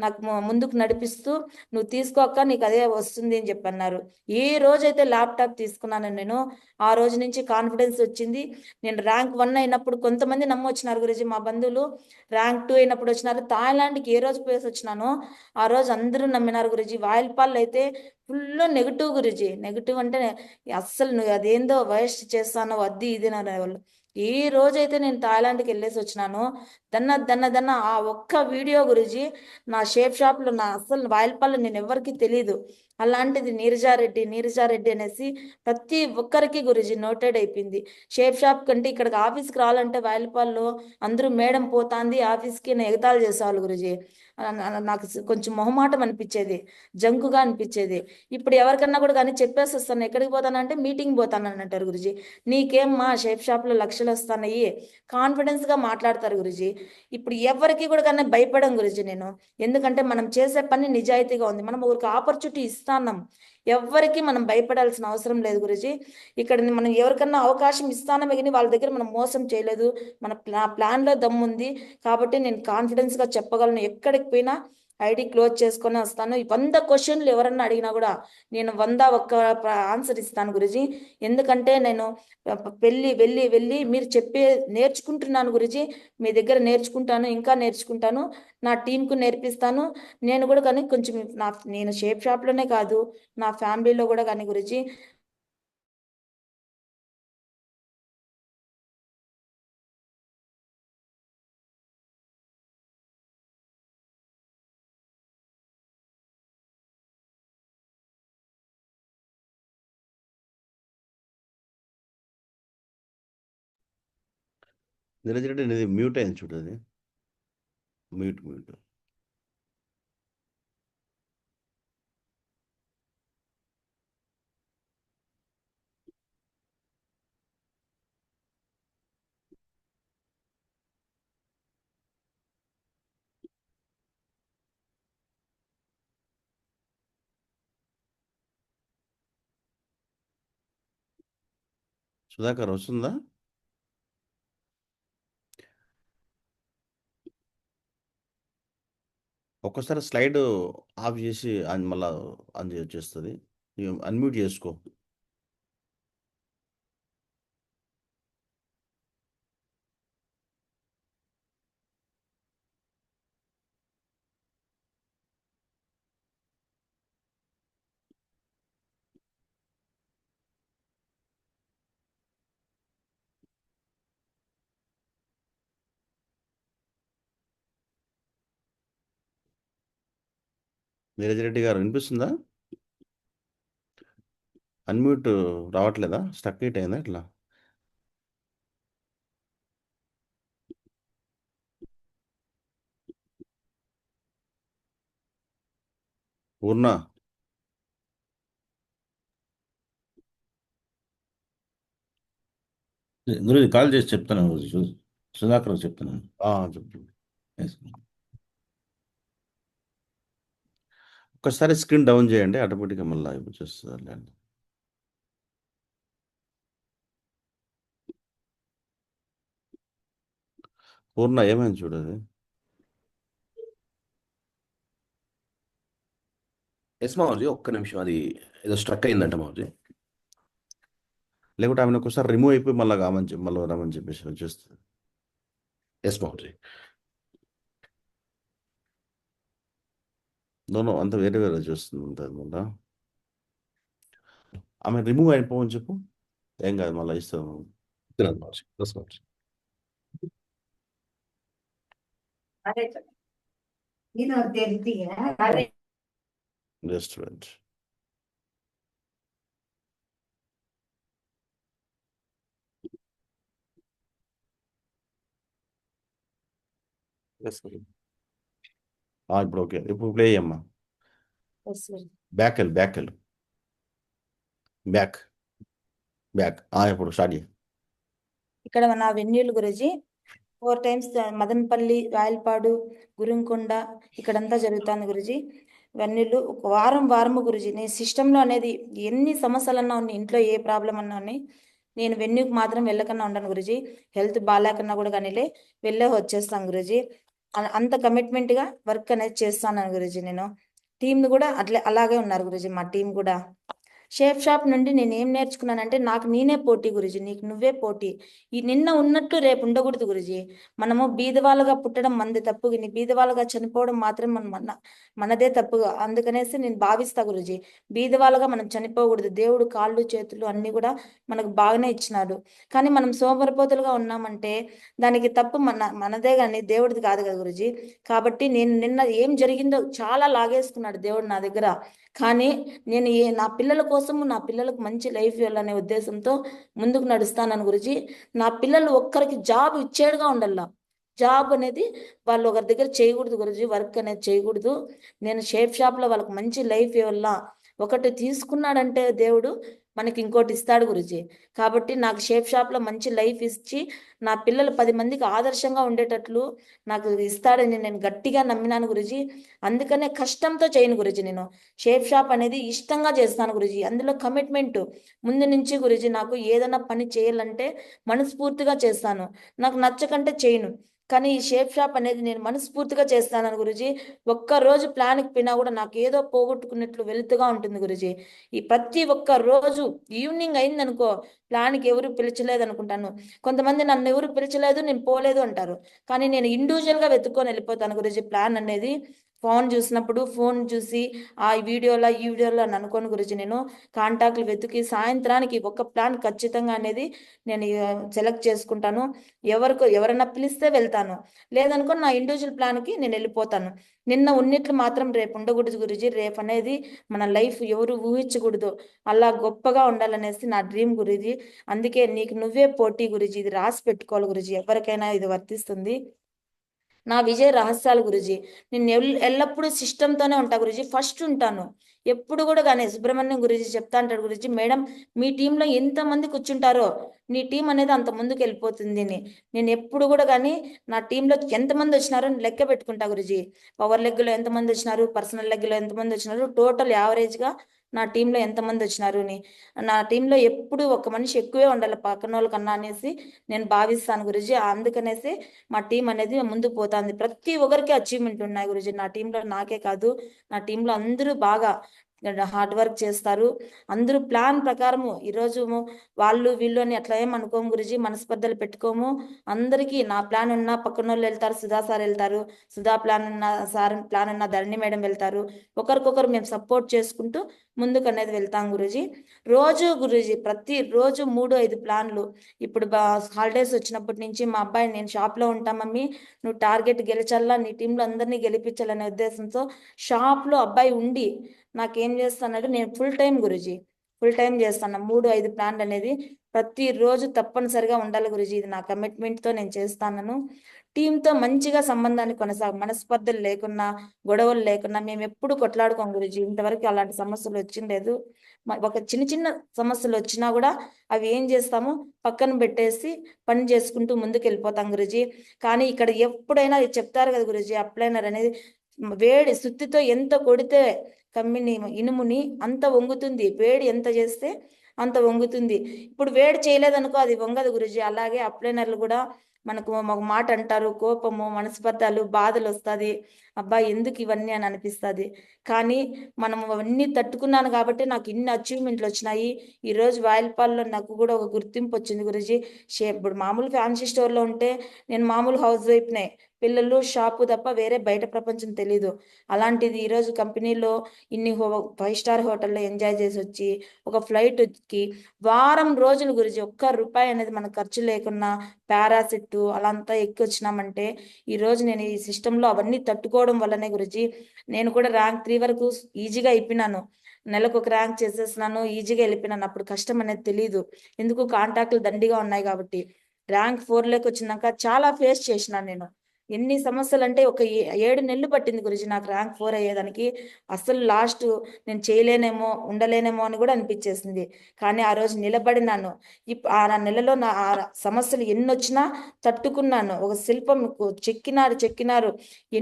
నాకు ముందుకు నడిపిస్తూ, నువ్వు తీసుకోక నీకు అదే వస్తుంది అని చెప్పన్నారు. ఏ రోజైతే ల్యాప్టాప్ తీసుకున్నాను నేను, ఆ రోజు నుంచి కాన్ఫిడెన్స్ వచ్చింది. నేను ర్యాంక్ 1 అయినప్పుడు కొంతమంది నమ్మొచ్చినారు గురుజీ, మా బంధువులు ర్యాంక్ 2 అయినప్పుడు వచ్చినారు. థాయిలాండ్కి ఏ రోజు పోయేసి వచ్చినానో ఆ రోజు అందరూ నమ్మినారు గురుజీ. వాయిల్పాల్ అయితే ఫుల్ నెగిటివ్ గురుజీ. నెగిటివ్ అంటే అస్సలు నువ్వు అదేందో వేస్ట్ చేస్తానో అది ఇది అనేవాళ్ళు. ఏ రోజైతే నేను థాయిలాండ్కి వెళ్ళేసి వచ్చినానో దన్న ఆ ఒక్క వీడియో గురుజీ నా షేప్ షాప్లో నా అస్సలు వాయిల్పాల్లో నేను ఎవరికి తెలియదు. అలాంటిది నీరజారెడ్డి అనేసి ప్రతి ఒక్కరికి గురుజీ నోటెడ్ అయిపోయింది. షేప్ షాప్ కంటే ఇక్కడికి ఆఫీస్కి రావాలంటే వాయిల్పాల్లో అందరూ మేడం పోతాంది ఆఫీస్కి ఎగతాళి చేసేవాళ్ళు గురుజీ. నాకు కొంచెం మొహమాటం అనిపించేది, జంకుగా అనిపించేది. ఇప్పుడు ఎవరికన్నా కూడా కానీ చెప్పేసి వస్తాను, ఎక్కడికి పోతానంటే మీటింగ్ పోతానని అంటారు గురుజీ. నీకేమ్మా షేప్ షాప్లో లక్షలు వస్తాయి కాన్ఫిడెన్స్గా మాట్లాడతారు గురుజీ. ఇప్పుడు ఎవరికి కూడా కానీ భయపడం గురుజీ నేను. ఎందుకంటే మనం చేసే పని నిజాయితీగా ఉంది. మనం ఒకరికి ఆపర్చునిటీ ఇస్తాన్నాం, ఎవ్వరికి మనం భయపడాల్సిన అవసరం లేదు గురుజీ. ఇక్కడ మనం ఎవరికన్నా అవకాశం ఇస్తానమే కానీ వాళ్ళ దగ్గర మనం మోసం చేయలేదు. మన ప్లాన్లో దమ్ముంది కాబట్టి నేను కాన్ఫిడెన్స్గా చెప్పగలను. ఎక్కడికి పోయినా ఐడి క్లోజ్ చేసుకొని వస్తాను. 100 క్వశ్చన్లు ఎవరన్నా అడిగినా కూడా నేను 101 ఆన్సర్ ఇస్తాను గురుజీ. ఎందుకంటే నేను వెళ్ళి మీరు చెప్పే నేర్చుకుంటున్నాను గురుజీ. మీ దగ్గర నేర్చుకుంటాను, ఇంకా నేర్చుకుంటాను, నా టీంకు నేర్పిస్తాను. నేను కూడా కానీ కొంచెం నేను షేప్ షాప్లోనే కాదు నా ఫ్యామిలీలో కూడా కానీ గురుజీ నీరజరెడ్డి నీది మ్యూట్ అయింది చూడు, అది మ్యూట్. సుధాకర్ వస్తుందా? ఒక్కసారి స్లైడ్ ఆఫ్ చేసి మళ్ళీ ఆన్ వచ్చేస్తుంది. అన్మ్యూట్ చేసుకో. నీరజరెడ్డి గారు వినిపిస్తుందా? అన్మ్యూట్ రావట్లేదా? స్టక్ ఇట్ అయిందా ఇట్లా? పూర్ణ గురుజీ కాల్ చేసి చెప్తాను. సుధాకర్ చెప్తాను. చెప్పు. Yes. ఒక్కసారి స్క్రీన్ డౌన్ చేయండి, ఆటోమేటిక్గా మళ్ళీ వచ్చేస్తుంది. పూర్ణ ఏమైంది చూడదు. ఎస్ మావజీ, ఒక్క నిమిషం, అది ఏదో స్ట్రక్ అయిందంట మావజీ. లేకుంటే ఆమెను ఒకసారి రిమూవ్ అయిపోయి మళ్ళీ రమ్మని చెప్పేసి వచ్చేస్తుంది. ఎస్ మావజీ. నో అంత వేరే వచ్చేస్తుంది ఉంటుంది మళ్ళీ. ఆమె రిమూవ్ అయిపోవని చెప్పు, ఏం కాదు, మళ్ళీ ఇస్తాము. తినదు మావజీ. ఎస్ మావజీ. రెస్టారెంట్ ఇప్పుడు ఓకే. ఇప్పుడు ప్లే అయ్యమ్మా. బ్యాక్ వెళ్ళు. బ్యాక్ ఇప్పుడు స్టార్ట్ చేయి. ఇక్కడ నా వెన్యూలు గురుజీ 4 times మదనపల్లి, వాయల్పాడు, గురుంకొండ ఇక్కడంతా జరుగుతుంది గురుజీ. వెన్యూలు ఒక వారము గురుజీ. నేను సిస్టంలో అనేది ఎన్ని సమస్యలన్నా ఉన్నాయి, ఇంట్లో ఏ ప్రాబ్లం అన్నా ఉన్నాయి, నేను వెన్యూకి మాత్రం వెళ్ళకన్నా ఉండను గురుజీ. హెల్త్ బాగాలేకన్నా కూడా కానీ వెళ్ళే వచ్చేస్తాను గురుజీ. అంత కమిట్మెంట్గా వర్క్ అనేది చేస్తాను గురుజీ. నేను టీంని కూడా అలాగే ఉన్నారు గురుజీ. మా టీం కూడా షేప్ షాప్ నుండి నేను ఏం నేర్చుకున్నానంటే నాకు నేనే పోటీ గురుజీ, నీకు నువ్వే పోటీ. ఈ నిన్న ఉన్నట్టు రేపు ఉండకూడదు గురుజీ. మనము బీదవాళ్ళగా పుట్టడం మనది తప్పు, బీదవాళ్ళగా చనిపోవడం మాత్రం మనదే తప్పు. అందుకనేసి నేను భావిస్తా గురుజీ, బీదవాళ్ళగా మనం చనిపోకూడదు. దేవుడు కాళ్ళు చేతులు అన్నీ కూడా మనకు బాగానే ఇచ్చినాడు, కానీ మనం సోమరిపోతులుగా ఉన్నామంటే దానికి తప్పు మనదే కానీ దేవుడిది కాదు కదా గురుజీ. కాబట్టి నేను నిన్న ఏం జరిగిందో చాలా లాగేసుకున్నాడు దేవుడు నా దగ్గర, కానీ నేను నా పిల్లల కోసము, నా పిల్లలకు మంచి లైఫ్ ఇవ్వాలనే ఉద్దేశంతో ముందుకు నడుస్తానని గురుజీ. నా పిల్లలు ఒక్కరికి జాబ్ ఇచ్చేడుగా ఉండాల. జాబ్ అనేది వాళ్ళు ఒకరి దగ్గర చేయకూడదు గురుజీ, వర్క్ అనేది చేయకూడదు. నేను షేప్ షాప్లో వాళ్ళకి మంచి లైఫ్ ఇవ్వాల. ఒకటి తీసుకున్నాడంటే దేవుడు మనకి ఇంకోటి ఇస్తాడు గురుజీ. కాబట్టి నాకు షేప్ షాప్లో మంచి లైఫ్ ఇచ్చి నా పిల్లలు 10 మందికి ఆదర్శంగా ఉండేటట్లు నాకు ఇస్తాడని నేను గట్టిగా నమ్మినాను గురుజీ. అందుకనే కష్టంతో చేయను గురుజీ, నేను షేప్ షాప్ అనేది ఇష్టంగా చేస్తాను గురుజీ. అందులో కమిట్మెంట్ ముందు నుంచి గురుజీ. నాకు ఏదైనా పని చేయాలంటే మనస్ఫూర్తిగా చేస్తాను, నాకు నచ్చకంటే చేయను. కానీ ఈ షేప్ షాప్ అనేది నేను మనస్ఫూర్తిగా చేస్తాను గురుజీ. ఒక్కరోజు ప్లాన్కి పోయినా కూడా నాకు ఏదో పోగొట్టుకున్నట్లు వెలుతుగా ఉంటుంది గురుజీ. ఈ ప్రతి ఒక్క రోజు ఈవినింగ్ అయింది అనుకో, ప్లాన్కి ఎవరు పిలిచలేదు అనుకుంటాను. కొంతమంది నన్ను ఎవరు పిలిచలేదు, నేను పోలేదు అంటారు, కానీ నేను ఇండివిజువల్గా వెతుక్కొని వెళ్ళిపోతాను గురుజీ. ప్లాన్ అనేది ఫోన్ చూసినప్పుడు ఫోన్ చూసి ఆ ఈ వీడియోలో అని అనుకోని గురించి నేను కాంటాక్ట్లు వెతికి సాయంత్రానికి ఒక ప్లాన్ ఖచ్చితంగా అనేది నేను సెలెక్ట్ చేసుకుంటాను. ఎవరైనా పిలిస్తే వెళ్తాను, లేదనుకో నా ఇండివిజువల్ ప్లాన్కి నేను వెళ్ళిపోతాను. నిన్న ఉన్నట్లు మాత్రం రేపు ఉండకూడదు గురుజీ. రేపు అనేది మన లైఫ్ ఎవరు ఊహించకూడదు, అలా గొప్పగా ఉండాలనేసి నా డ్రీమ్ గురుజీ. అందుకే నీకు నువ్వే పోటీ గురుజీ, ఇది రాసి పెట్టుకోవాలి గురుజీ, ఎవరికైనా ఇది వర్తిస్తుంది. నా విజయ రహస్యాలు గురుజీ. నేను ఎల్లప్పుడూ సిస్టంతోనే ఉంటా గురుజీ, ఫస్ట్ ఉంటాను ఎప్పుడు కూడా. కానీ సుబ్రహ్మణ్యం గురుజీ చెప్తా అంటాడు గురుజీ, మేడం మీ టీంలో ఎంతమంది కూర్చుంటారో నీ టీం అనేది అంత ముందుకు వెళ్ళిపోతుంది అని. నేను ఎప్పుడు కూడా కానీ నా టీంలో ఎంతమంది వచ్చినారో లెక్క పెట్టుకుంటా గురుజీ. పవర్ లెగ్లో ఎంతమంది వచ్చినారు, పర్సనల్ లెగ్లో ఎంతమంది వచ్చినారు, టోటల్ యావరేజ్గా నా టీంలో ఎంతమంది వచ్చినారు అని. నా టీంలో ఎప్పుడు ఒక మనిషి ఎక్కువే ఉండాలి పక్కన వాళ్ళకన్నా అనేసి నేను భావిస్తాను గురుజీ. అందుకనేసి మా టీం అనేది ముందుకు పోతుంది. ప్రతి ఒక్కరికి అచీవ్మెంట్ ఉన్నాయి గురుజీ నా టీంలో, నాకే కాదు నా టీంలో అందరూ బాగా హార్డ్ వర్క్ చేస్తారు. అందరూ ప్లాన్ ప్రకారము ఈరోజు వాళ్ళు వీళ్ళు అని అట్లా ఏం అనుకోము గురుజీ, మనస్పర్ధలు పెట్టుకోము. అందరికీ నా ప్లాన్ ఉన్నా పక్కన వాళ్ళు వెళ్తారు, సుధా సార్ వెళ్తారు, సుధా ప్లాన్ ఉన్న సార్ ప్లాన్ ఉన్న ధరణి మేడం వెళ్తారు. ఒకరికొకరు మేము సపోర్ట్ చేసుకుంటూ ముందుకు అనేది వెళ్తాం గురుజీ. రోజు గురుజీ ప్రతి రోజు 3-5 ప్లాన్లు. ఇప్పుడు హాలిడేస్ వచ్చినప్పటి నుంచి మా అబ్బాయి నేను షాప్లో ఉంటాం మమ్మీ, నువ్వు టార్గెట్ గెలిచాలా, నీ టీంలో అందరినీ గెలిపించాలనే ఉద్దేశంతో షాప్లో అబ్బాయి ఉండి నాకేం చేస్తానంటే నేను full time Guruji, full time చేస్తాను. 3-5 ప్లాన్లు అనేది ప్రతిరోజు తప్పనిసరిగా ఉండాలి గురుజీ. ఇది నా కమిట్మెంట్తో నేను చేస్తాను. టీంతో మంచిగా సంబంధాన్ని మనస్పర్ధలు లేకున్నా, గొడవలు లేకున్నా మేము ఎప్పుడు కొట్లాడుకోం గురుజీ. ఇంతవరకు అలాంటి సమస్యలు వచ్చిండలేదు. ఒక చిన్న సమస్యలు వచ్చినా కూడా అవి ఏం చేస్తాము, పక్కన పెట్టేసి పని చేసుకుంటూ ముందుకు వెళ్ళిపోతాం గురుజీ. కానీ ఇక్కడ ఎప్పుడైనా చెప్తారు కదా గురుజీ, అప్లైనర్ అనేది వేడి సుత్తితో ఎంత కొడితే కమ్మిని ఇనుముని అంత వంగుతుంది, వేడి ఎంత చేస్తే అంత వంగుతుంది. ఇప్పుడు వేడి చేయలేదనుకో అది వంగదు గురుజీ. అలాగే అప్లైనర్లు కూడా మనకు ఒక మాట అంటారు, కోపము, మనస్పర్ధలు, బాధలు వస్తుంది, అబ్బా ఎందుకు ఇవన్నీ అని అనిపిస్తుంది. కానీ మనం అవన్నీ తట్టుకున్నాను కాబట్టి నాకు ఇన్ని అచీవ్మెంట్లు వచ్చినాయి. ఈరోజు వాయిల్పాల్లో నాకు కూడా ఒక గుర్తింపు వచ్చింది గురుజీ. ఇప్పుడు మామూలు ఫ్యాన్సీ స్టోర్లో ఉంటే నేను మామూలు హౌస్ వైఫ్నే, పిల్లలు షాపు తప్ప వేరే బయట ప్రపంచం తెలీదు. అలాంటిది ఈరోజు కంపెనీలో ఇన్ని 5 స్టార్ హోటల్లో ఎంజాయ్ చేసి వచ్చి ఒక ఫ్లైట్కి వారం రోజులు గురించి ₹1 అనేది మనకు ఖర్చు లేకున్నా పారాసిట్ అలా అంతా ఎక్కి వచ్చినామంటే ఈరోజు నేను ఈ సిస్టంలో అవన్నీ తట్టుకోవడం వల్లనే గురుజీ నేను కూడా ర్యాంక్ 3 వరకు ఈజీగా అయిపోయినాను. నెలకు ఒక ర్యాంక్ చేసేసినాను, ఈజీగా వెళ్ళిపోయినాను. అప్పుడు కష్టం అనేది తెలియదు, ఎందుకు కాంటాక్ట్లు దండిగా ఉన్నాయి కాబట్టి. ర్యాంక్ 4లోకి వచ్చినాక చాలా ఫేస్ చేసినాను నేను. ఎన్ని సమస్యలు అంటే ఒక 7 నెలలు పట్టింది గురుజీ నాకు ర్యాంక్ 4 అయ్యేదానికి. అసలు లాస్ట్ నేను చేయలేనేమో, ఉండలేనేమో అని కూడా అనిపించేసింది. కానీ ఆ రోజు నిలబడినాను. ఆ నెలలో నా సమస్యలు ఎన్ని వచ్చినా తట్టుకున్నాను. ఒక శిల్పం చెక్కినారు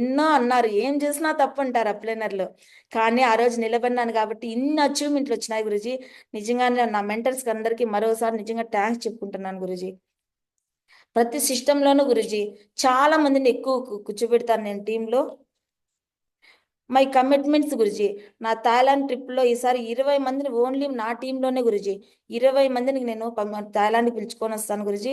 ఎన్నో అన్నారు, ఏం చేసినా తప్పు అంటారు అప్లైనర్లు. కానీ ఆ రోజు నిలబడినాను కాబట్టి ఇన్ని అచీవ్మెంట్లు వచ్చినాయి గురుజీ. నిజంగానే నా మెంటర్స్కి అందరికీ మరోసారి నిజంగా థ్యాంక్స్ చెప్పుకుంటున్నాను గురుజీ. ప్రతి సిస్టంలోనూ గురుజీ చాలా మందిని ఎక్కువ కూర్చోబెడతాను నేను టీంలో. My commitments Guruji. నా థాయిలాండ్ ట్రిప్లో ఈసారి 20 మందిని ఓన్లీ నా టీంలోనే గురుజీ 20 మందిని నేను థాయిలాండ్కి పిలుచుకొని వస్తాను గురుజీ.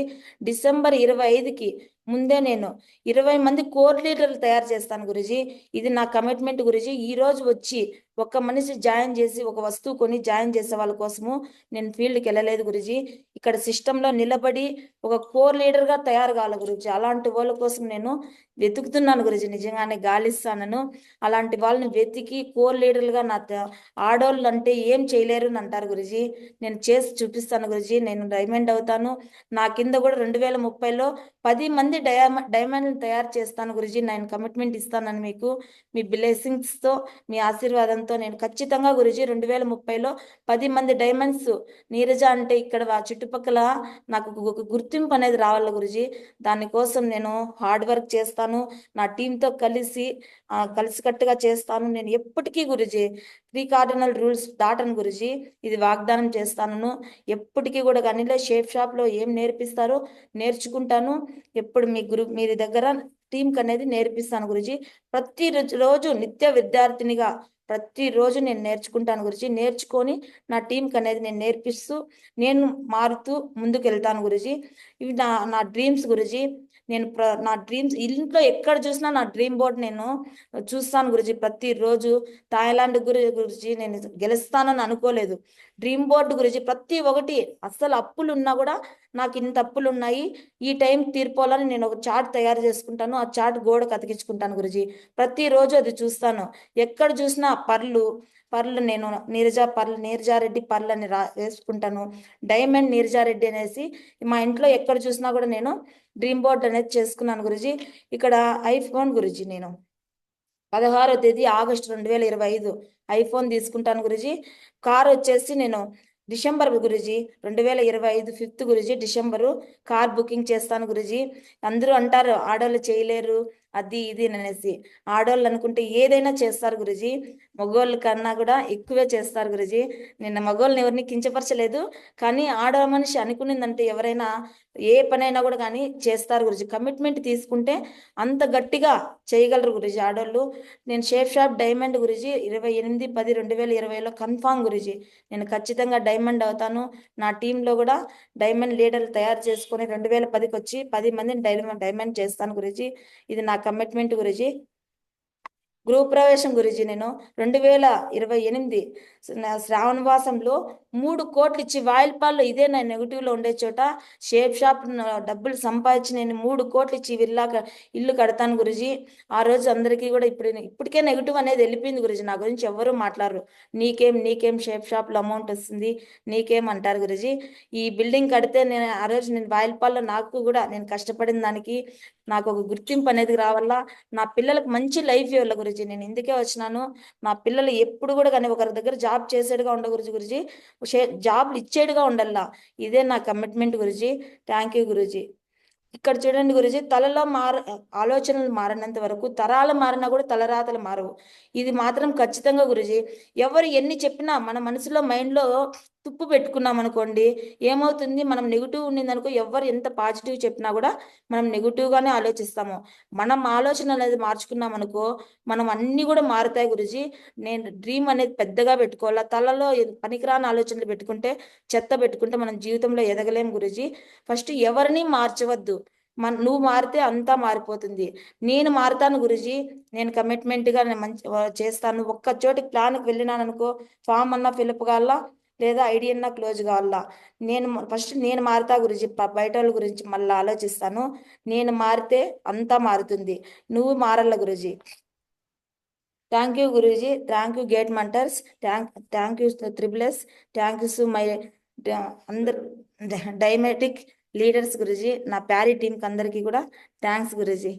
డిసెంబర్ 25కి ముందే నేను 20 మంది కోర్ లీడర్లు తయారు చేస్తాను గురుజీ. ఇది నా కమిట్మెంట్ గురుజీ. ఈ రోజు వచ్చి ఒక మనిషి జాయిన్ చేసి ఒక వస్తువు కొని జాయిన్ చేసే వాళ్ళ కోసము నేను ఫీల్డ్కి వెళ్ళలేదు గురుజీ. ఇక్కడ సిస్టంలో నిలబడి ఒక కోర్ లీడర్గా తయారు కావాలి గురుజీ. అలాంటి వాళ్ళ కోసం నేను వెతుకుతున్నాను గురుజీ. నిజంగానే గాలిస్తాను. అలాంటి వాళ్ళని వెతికి కోర్ లీడర్లుగా ఆడోళ్ళు అంటే ఏం చేయలేరు అని అంటారు గురుజీ. నేను చేసి చూపిస్తాను గురుజీ. నేను డైమండ్ అవుతాను. నా కింద కూడా 2030లో 10 మంది డైమండ్ని తయారు చేస్తాను గురుజీ. నేను కమిట్మెంట్ ఇస్తానని మీకు మీ బ్లెస్సింగ్స్తో మీ ఆశీర్వాదంతో నేను ఖచ్చితంగా గురుజీ 2030లో 10 మంది డైమండ్స్ నీరజ అంటే ఇక్కడ చుట్టుపక్కల నాకు ఒక గుర్తింపు అనేది రావాలి గురుజీ. దానికోసం నేను హార్డ్ వర్క్ చేస్తాను. నా టీంతో కలిసికట్టుగా చేస్తాను. నేను ఎప్పటికీ గురుజీ 3 కార్డినల్ రూల్స్ దాటను గురుజీ. ఇది వాగ్దానం చేస్తాను. ఎప్పటికీ కూడా అనిలే షేప్ షాప్లో ఏం నేర్పిస్తారో నేర్చుకుంటాను. ఎప్పుడు మీ దగ్గర టీంకి అనేది నేర్పిస్తాను గురుజీ. ప్రతి రోజు నిత్య విద్యార్థినిగా ప్రతిరోజు నేను నేర్చుకుంటాను గురుజీ. నేర్చుకొని నా టీంకి అనేది నేను నేర్పిస్తూ నేను మారుతూ ముందుకు వెళ్తాను గురుజీ. ఇవి నా డ్రీమ్స్ గురుజీ. నేను నా డ్రీమ్స్ ఇంట్లో ఎక్కడ చూసినా నా డ్రీమ్ బోర్డ్ నేను చూస్తాను గురుజీ. ప్రతిరోజు థాయిలాండ్ గురుజీ నేను గెలుస్తానని అనుకోలేదు. డ్రీమ్ బోర్డు గురించి ప్రతి ఒక్కటి అస్సలు అప్పులు ఉన్నా కూడా నాకు ఇంత అప్పులు ఉన్నాయి, ఈ టైం తీర్పోవాలని నేను ఒక చార్ట్ తయారు చేసుకుంటాను. ఆ చార్ట్ గోడకు అతికించుకుంటాను గురుజీ. ప్రతిరోజు అది చూస్తాను. ఎక్కడ చూసినా పర్లు నేను నీరజారెడ్డి పర్లు అని వేసుకుంటాను. డైమండ్ నీరజారెడ్డి అనేసి మా ఇంట్లో ఎక్కడ చూసినా కూడా నేను డ్రీమ్ బోర్డ్ అనేది చేసుకున్నాను గురుజీ. ఇక్కడ ఐఫోన్ గురుజీ నేను 16వ తేదీ ఆగస్టు 2025 ఐఫోన్ తీసుకుంటాను గురుజీ. కార్ వచ్చేసి నేను December Guruji 2025 5th Guruji December car booking చేస్తాను గురుజీ. అందరూ అంటారు ఆడవాళ్ళు చేయలేరు అది ఇది అనేసి. ఆడవాళ్ళు అనుకుంటే ఏదైనా చేస్తారు గురుజీ. మగవాళ్ళ కన్నా కూడా ఎక్కువే చేస్తారు గురుజీ. నిన్న మగవాళ్ళని ఎవరిని కించపరచలేదు, కానీ ఆడ మనిషి అనుకునిందంటే ఎవరైనా ఏ పనైనా కూడా కానీ చేస్తారు గురుజీ. కమిట్మెంట్ తీసుకుంటే అంత గట్టిగా చేయగలరు గురుజీ ఆడవాళ్ళు. నేను షేప్ షాప్ డైమండ్ గురుజీ 28/10/2020లో కన్ఫామ్ గురుజీ. నేను ఖచ్చితంగా డైమండ్ అవుతాను. నా టీంలో కూడా డైమండ్ లీడర్లు తయారు చేసుకొని 2010కి వచ్చి 10 మందిని డైమండ్ చేస్తాను గురుజీ. ఇది నా కమిట్మెంట్ గురుజీ. గృహప్రవేశం గురించి నేను 2028 శ్రావణవాసంలో 3 కోట్లు ఇచ్చి వాయిల్పాల్లో ఇదే నా నెగిటివ్లో ఉండే చోట షేప్ షాప్ డబ్బులు సంపాదించి నేను 3 కోట్లు ఇచ్చి ఇల్లు కడతాను గురుజీ. ఆ రోజు అందరికీ కూడా ఇప్పటికే నెగిటివ్ అనేది వెళ్ళిపోయింది గురుజీ. నా గురించి ఎవరు మాట్లాడరు. నీకేం షేప్ షాప్లో అమౌంట్ వస్తుంది నీకేం అంటారు గురుజీ. ఈ బిల్డింగ్ కడితే నేను ఆ రోజు నేను వాయిల్పాల్లో నాకు కూడా నేను కష్టపడిన దానికి నాకు ఒక గుర్తింపు అనేది రావాలా. నా పిల్లలకు మంచి లైఫ్ ఇవ్వాలి గురుజీ. నేను ఇందుకే వచ్చినాను. నా పిల్లలు ఎప్పుడు కూడా కానీ ఒకరి దగ్గర జాబ్ చేసేడుగా ఉండకూడదు గురుజీ, జాబ్లు ఇచ్చేడుగా ఉండాలా. ఇదే నా commitment Guruji. Thank you Guruji. ఇక్కడ చూడండి గురుజీ, ఆలోచనలు మారినంత వరకు తరాలు మారినా కూడా తలరాతలు మారవు. ఇది మాత్రం ఖచ్చితంగా గురుజీ. ఎవరు ఎన్ని చెప్పినా మన మనసులో మైండ్లో తుప్పు పెట్టుకున్నాం అనుకోండి ఏమవుతుంది, మనం నెగిటివ్ ఉండిందనుకో ఎవరు ఎంత పాజిటివ్ చెప్పినా కూడా మనం నెగిటివ్గానే ఆలోచిస్తాము. మనం ఆలోచన అనేది మార్చుకున్నాం అనుకో మనం అన్నీ కూడా మారుతాయి గురుజీ. నేను డ్రీమ్ అనేది పెద్దగా పెట్టుకోవాలా. తలలో పనికిరాని ఆలోచనలు పెట్టుకుంటే చెత్త పెట్టుకుంటే మనం జీవితంలో ఎదగలేం గురుజీ. ఫస్ట్ ఎవరిని మార్చవద్దు. నువ్వు మారితే అంతా మారిపోతుంది. నేను మారుతాను గురుజీ. నేను కమిట్మెంట్గా నేను మంచి చేస్తాను. ఒక్క చోటికి ప్లాన్కి వెళ్ళినాను అనుకో ఫామ్ అన్నా ఫిలప్ కావాలా లేదా ఐడి అన్నా క్లోజ్ కావాలా. నేను మారుతా గురుజీ. బయట వాళ్ళ గురించి మళ్ళీ ఆలోచిస్తాను. నేను మారితే అంతా మారుతుంది. నువ్వు మారల్ల Guruji. Thank you Guruji. Thank you gate mentors. Thank you triple S. Thank you my అందరు డైమెటిక్ లీడర్స్ గురూజీ. నా ప్యారీ టీంకి అందరికీ కూడా థ్యాంక్స్ గురూజీ.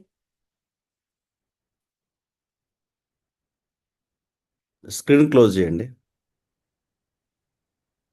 స్క్రీన్ క్లోజ్ చేయండి.